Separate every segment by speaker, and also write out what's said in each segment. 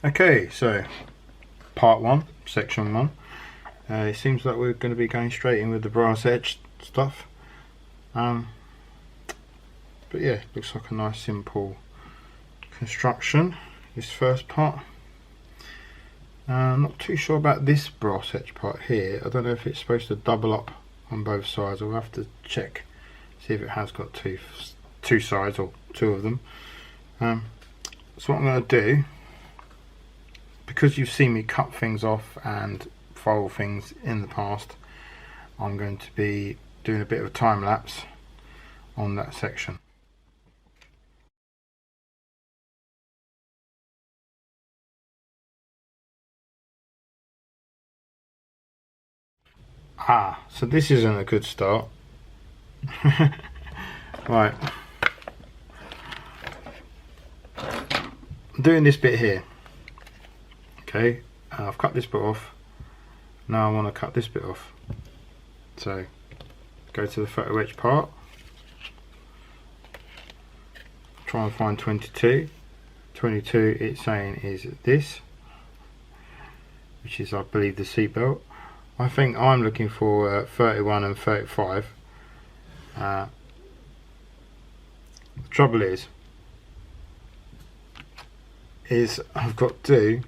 Speaker 1: Okay, so part 1, section 1. It seems like we're going to be going straight in with the brass edge stuff. But yeah, looks like a nice simple construction, this first part. Not too sure about this brass edge part here. I don't know if it's supposed to double up on both sides. I'll have to check, see if it has got two sides or two of them. So what I'm going to do, because you've seen me cut things off and fold things in the past, I'm going to be doing a bit of a time lapse on that section. So this isn't a good start. Right, I'm doing this bit here. Okay, I've cut this bit off. Now I want to cut this bit off. So go to the photo etch part, try and find 22. 22 it's saying is this, which is, I believe, the seat belt. I think I'm looking for 31 and 35. The trouble is I've got two,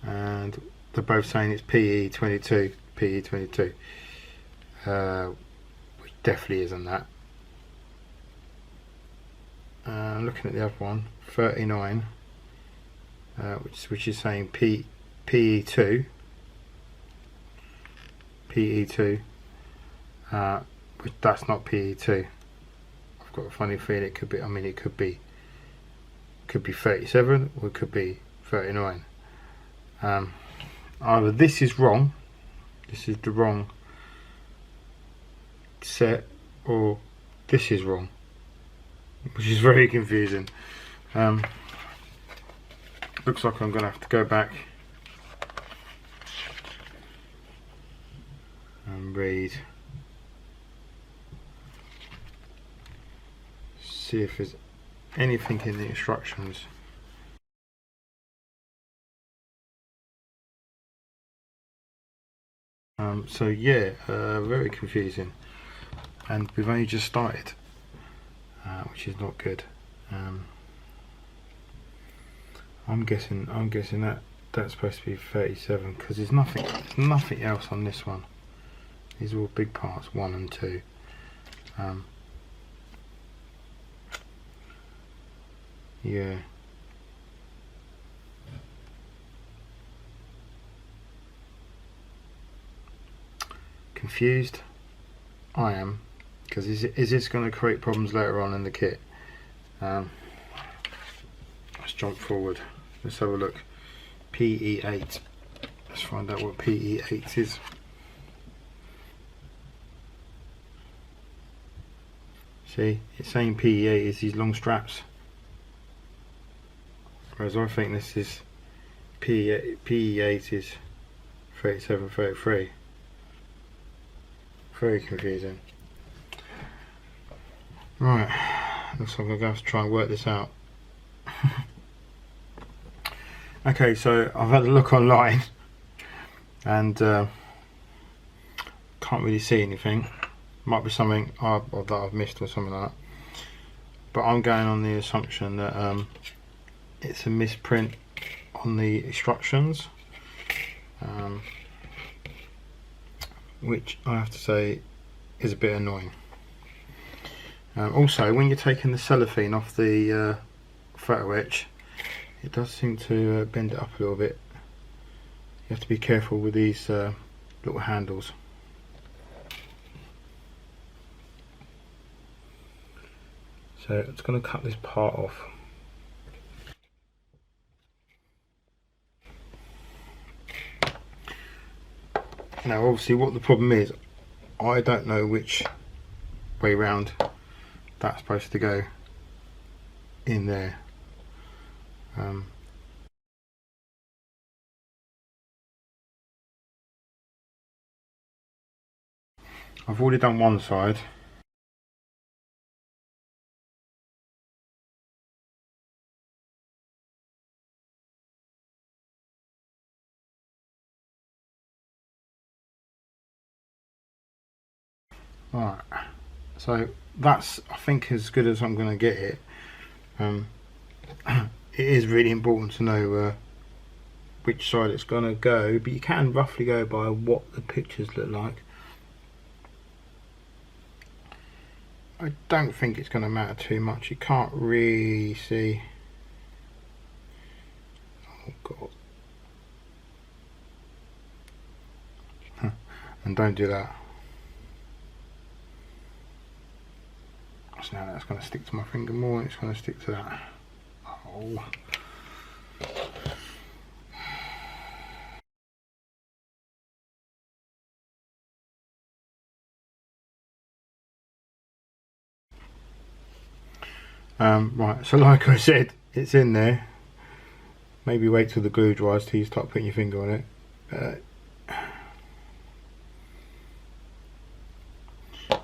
Speaker 1: and they're both saying it's PE 22, PE 22, which definitely isn't that. I'm looking at the other one, 39, which is saying PE2, PE2, which that's not PE2. I've got a funny feeling it could be. I mean, it could be 37 or it could be 39. Either this is wrong, this is the wrong set, or this is wrong, which is very confusing. Looks like I'm going to have to go back and read, see if there's anything in the instructions. So yeah, very confusing, and we've only just started, which is not good. I'm guessing that that's supposed to be 37, because there's nothing else on this one. These are all big parts, 1 and 2. Yeah. Confused? I am, because is this going to create problems later on in the kit? Let's jump forward. Let's have a look. PE8. Let's find out what PE8 is. See, it's saying PE8 is these long straps, whereas I think this is PE8 is 37, 33. Very confusing. Right, looks like I'm going to have to try and work this out. Okay, so I've had a look online and can't really see anything. Might be something that I've missed or something like that, but I'm going on the assumption that it's a misprint on the instructions, which I have to say is a bit annoying. Also, when you're taking the cellophane off the photo etch, it does seem to bend it up a little bit. You have to be careful with these little handles. So it's going to cut this part off. Now obviously what the problem is, I don't know which way round that's supposed to go in there. I've already done one side. Right, so that's, I think, as good as I'm going to get it. It is really important to know which side it's going to go, but you can roughly go by what the pictures look like. I don't think it's going to matter too much. You can't really see. Oh god. And don't do that. So now that's going to stick to my finger more, and it's going to stick to that. Oh. Right, so like I said, it's in there. Maybe wait till the glue dries till you start putting your finger on it.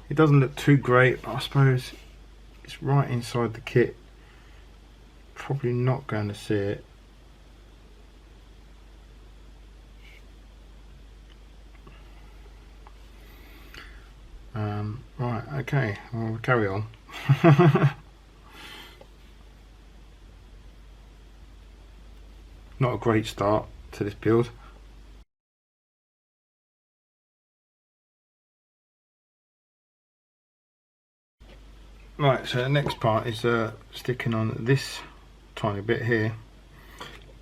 Speaker 1: It doesn't look too great, but I suppose it's right inside the kit. Probably not going to see it. Right, okay, we'll carry on. Not a great start to this build. Right, so the next part is sticking on this tiny bit here,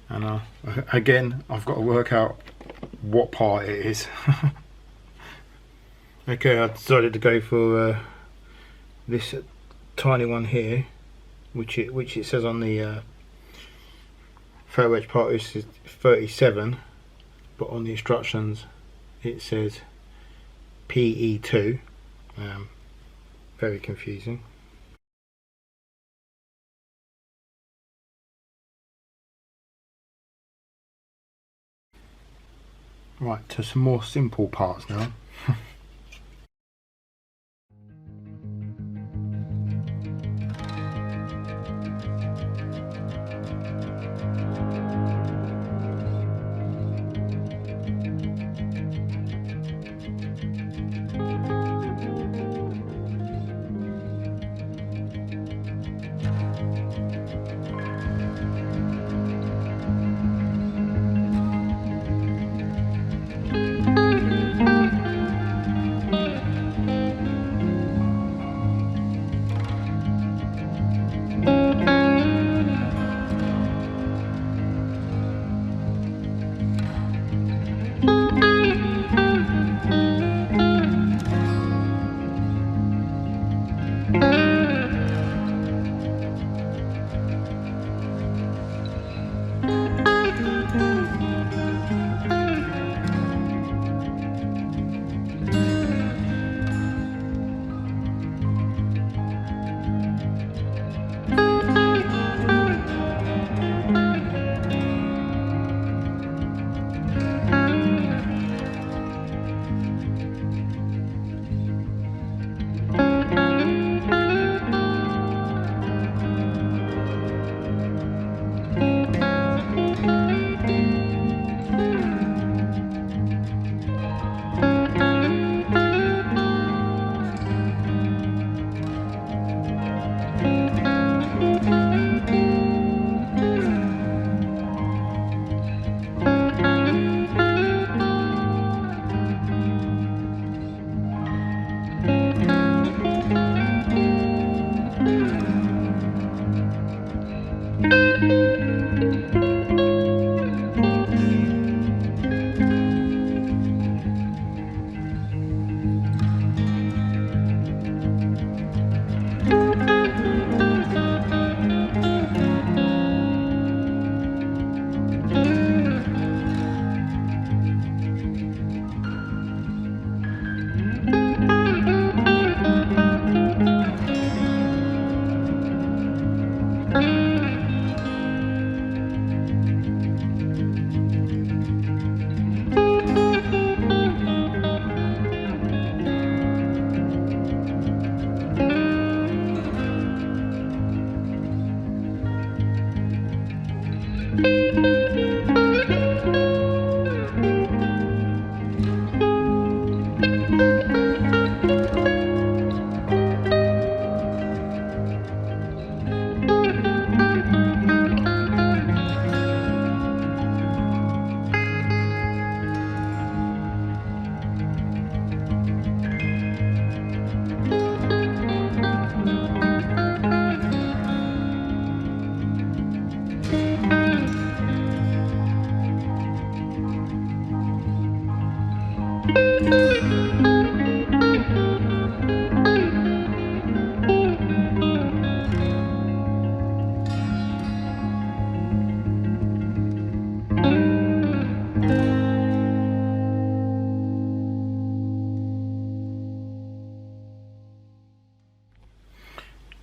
Speaker 1: and again I've got to work out what part it is. Okay, I decided to go for this tiny one here, which it says on the photo etch part is 37, but on the instructions it says PE2. Very confusing. Right, to some more simple parts now.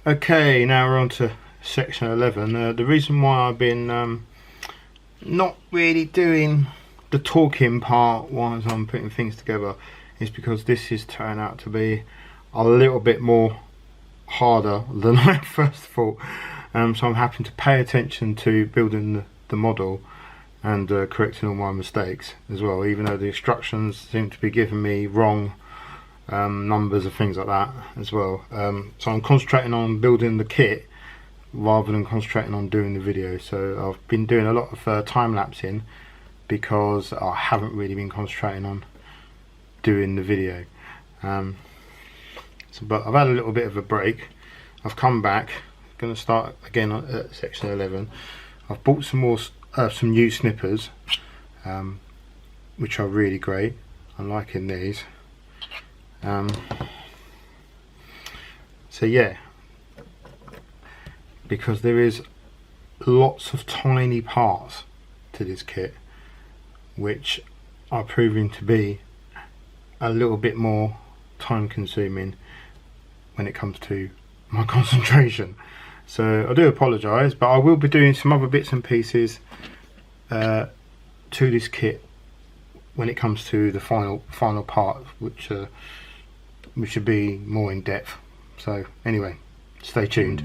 Speaker 1: Okay, now we're on to section 11. The reason why I've been not really doing the talking part while I'm putting things together is because this is turning out to be a little bit more harder than I first thought. So I'm having to pay attention to building the model and correcting all my mistakes as well, even though the instructions seem to be giving me wrong numbers and things like that as well. So I'm concentrating on building the kit rather than concentrating on doing the video. So I've been doing a lot of time-lapsing because I haven't really been concentrating on doing the video. But I've had a little bit of a break. I've come back, going to start again at section 11. I've bought some more some new snippers, which are really great. I'm liking these. So yeah, because there is lots of tiny parts to this kit which are proving to be a little bit more time consuming when it comes to my concentration. So I do apologise, but I will be doing some other bits and pieces to this kit when it comes to the final part, which should be more in depth. So anyway, stay tuned.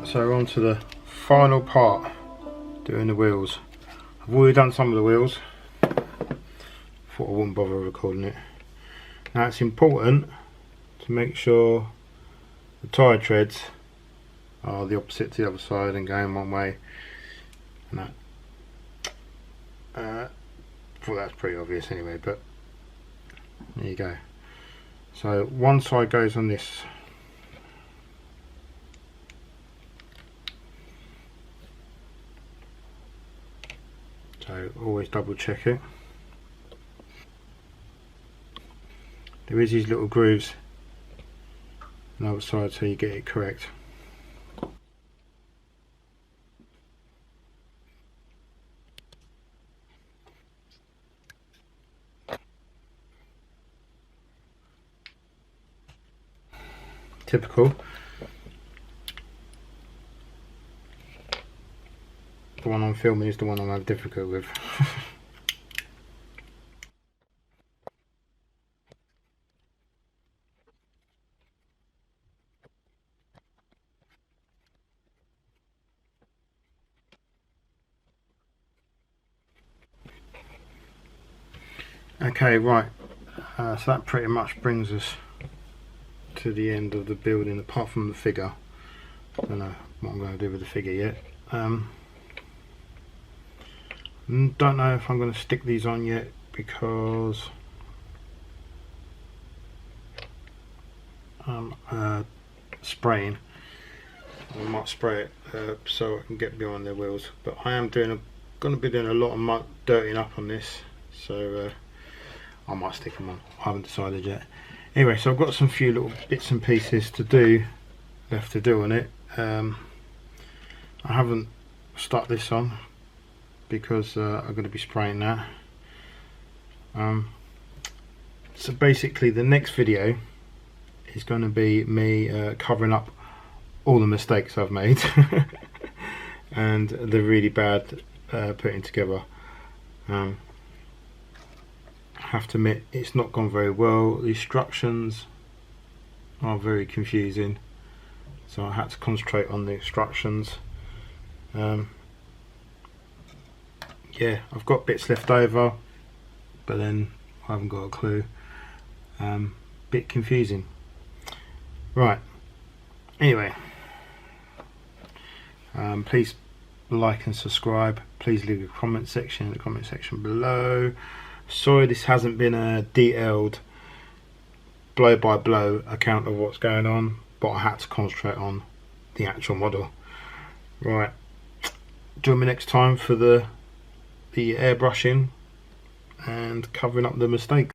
Speaker 1: So on to the final part, doing the wheels. I've already done some of the wheels, thought I wouldn't bother recording it. Now it's important to make sure the tyre treads are the opposite to the other side and going one way, and that. Well, that's pretty obvious anyway, but there you go. So one side goes on this. So always double check it. There is these little grooves on the other side, so you get it correct. Typical. The one I'm filming is the one I'm having difficult with. Okay, right. So that pretty much brings us to the end of the building, apart from the figure. I don't know what I'm going to do with the figure yet. Don't know if I'm going to stick these on yet, because I'm spraying. I might spray it so I can get behind their wheels, but I am going to be doing a lot of dirtying up on this, so I might stick them on. I haven't decided yet. Anyway, so I've got some few little bits and pieces left to do on it. I haven't stuck this on because I'm going to be spraying that. So basically the next video is going to be me covering up all the mistakes I've made and the really bad putting together. I have to admit, it's not gone very well. The instructions are very confusing, so I had to concentrate on the instructions. Yeah, I've got bits left over, but then I haven't got a clue. Bit confusing. Right, anyway, please like and subscribe. Please leave a comment section in the comment section below. Sorry this hasn't been a detailed blow by blow account of what's going on, but I had to concentrate on the actual model. Right, join me next time for the airbrushing and covering up the mistakes.